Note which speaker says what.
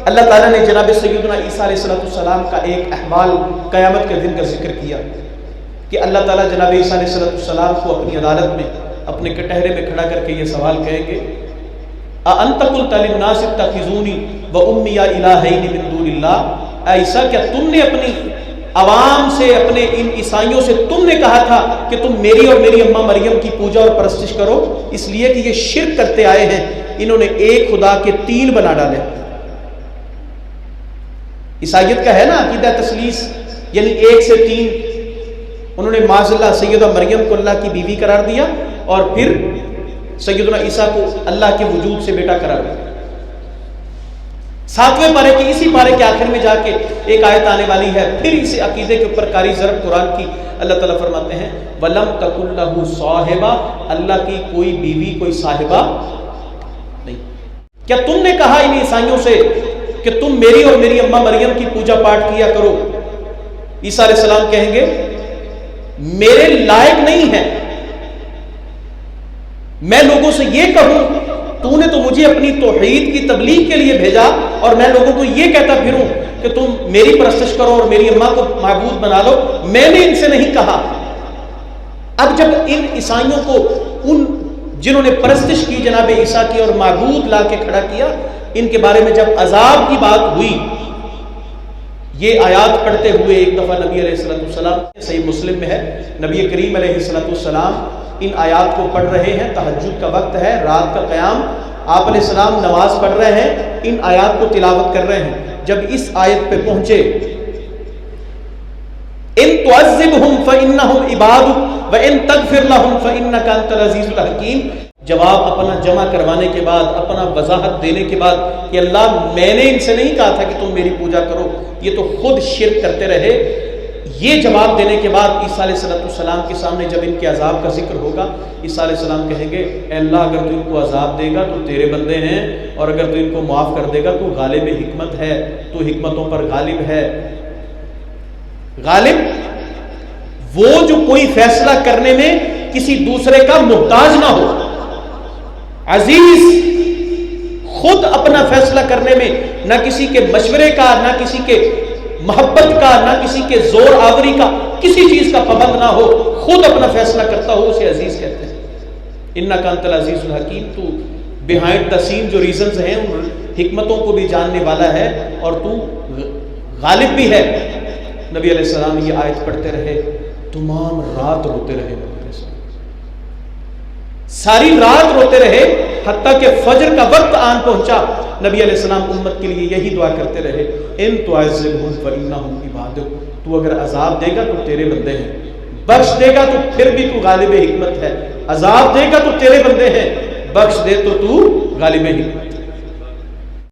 Speaker 1: اللہ تعالیٰ نے جناب سیدنا عیسیٰ علیہ السلام کا ایک احوال قیامت کے دن کا ذکر کیا کہ اللہ تعالیٰ جناب عیسیٰ علیہ السلام کو اپنی عدالت میں اپنے کٹہرے میں کھڑا کر کے یہ سوال کہیں گے اَأَنْتَ قُلْتَ لِلنَّاسِ اتَّخِذُونِي وَأُمِّيَ إِلَٰهَيْنِ مِن دُونِ اللَّهِ، اے عیسیٰ کیا تم نے اپنی عوام سے، اپنے ان عیسائیوں سے تم نے کہا تھا کہ تم میری اور میری اماں مریم کی پوجا اور پرستش کرو، اس لیے کہ یہ شرک کرتے آئے ہیں، انہوں نے ایک خدا کے تین بنا ڈالے۔ عیسائیت کا ہے نا عقیدہ تثلیث، یعنی ایک سے تین، انہوں نے معاذ اللہ سیدہ مریم کو اللہ کی بیوی قرار دیا اور پھر سیدنا عیسیٰ کو اللہ کے وجود سے بیٹا قرار دیا۔ 7ویں پارے کی اسی پارے کے آخر میں جا کے ایک آیت آنے والی ہے، پھر اس عقیدے کے اوپر قاری ضرب قرآن کی اللہ تعالیٰ فرماتے ہیں وَلَمْ تَكُنْ لَهُ صَاحِبَةٌ، اللہ کی کوئی بیوی کوئی صاحبہ نہیں۔ کیا تم نے کہا ان عیسائیوں سے کہ تم میری اور میری اماں مریم کی پوجا پاٹ کیا کرو؟ عیسیٰ علیہ السلام کہیں گے میرے لائق نہیں ہے میں لوگوں سے یہ کہوں تو نے تو مجھے اپنی توحید کی تبلیغ کے لیے بھیجا اور میں لوگوں کو یہ کہتا پھروں کہ تم میری پرستش کرو اور میری اماں کو معبود بنا لو، میں نے ان سے نہیں کہا۔ اب جب ان عیسائیوں کو ان جنہوں نے پرستش کی جناب عیسیٰ کی اور معبود لا کے کھڑا کیا، ان کے بارے میں جب عذاب کی بات ہوئی، یہ آیات پڑھتے ہوئے ایک دفعہ نبی علیہ السلام، صحیح مسلم میں ہے، نبی کریم علیہ السلام ان آیات کو پڑھ رہے ہیں، تہجد کا وقت ہے، رات کا قیام، آپ علیہ السلام نماز پڑھ رہے ہیں، ان آیات کو تلاوت کر رہے ہیں۔ جب اس آیت پہ پہنچے ان تعذبہم فإنہم عبادک وإن تغفر لہم فإنک انت العزیز الحکیم، جواب اپنا جمع کروانے کے بعد، اپنا وضاحت دینے کے بعد کہ اللہ میں نے ان سے نہیں کہا تھا کہ تم میری پوجا کرو، یہ تو خود شرک کرتے رہے۔ یہ جواب دینے کے بعد عیسیٰ علیہ السلام کے سامنے جب ان کے عذاب کا ذکر ہوگا، عیسیٰ علیہ السلام کہیں گے اے اللہ اگر تو ان کو عذاب دے گا تو تیرے بندے ہیں، اور اگر تو ان کو معاف کر دے گا تو غالب حکمت ہے، تو حکمتوں پر غالب ہے۔ غالب وہ جو کوئی فیصلہ کرنے میں کسی دوسرے کا محتاج نہ ہو، عزیز خود اپنا فیصلہ کرنے میں نہ کسی کے مشورے کا، نہ کسی کے محبت کا، نہ کسی کے زور آوری کا، کسی چیز کا پابند نہ ہو، خود اپنا فیصلہ کرتا ہو، اسے عزیز کہتے ہیں۔ انک انت العزیز الحکیم، تو بیہائنڈ دا سین جو ریزنز ہیں ان حکمتوں کو بھی جاننے والا ہے اور تو غالب بھی ہے۔ نبی علیہ السلام یہ آیت پڑھتے رہے، تمام رات روتے رہے، ساری رات روتے رہے، حتیٰ کہ فجر کا وقت آن پہنچا۔ نبی علیہ السلام امت کے لیے یہی دعا کرتے رہے ان تعذبہم فإنہم عبادک، تو اگر عذاب دے گا تو تیرے بندے ہیں، بخش دے گا تو پھر بھی تو غالب حکمت ہے، عذاب دے گا تو تیرے بندے ہیں، بخش دے تو غالب حکمت ہے۔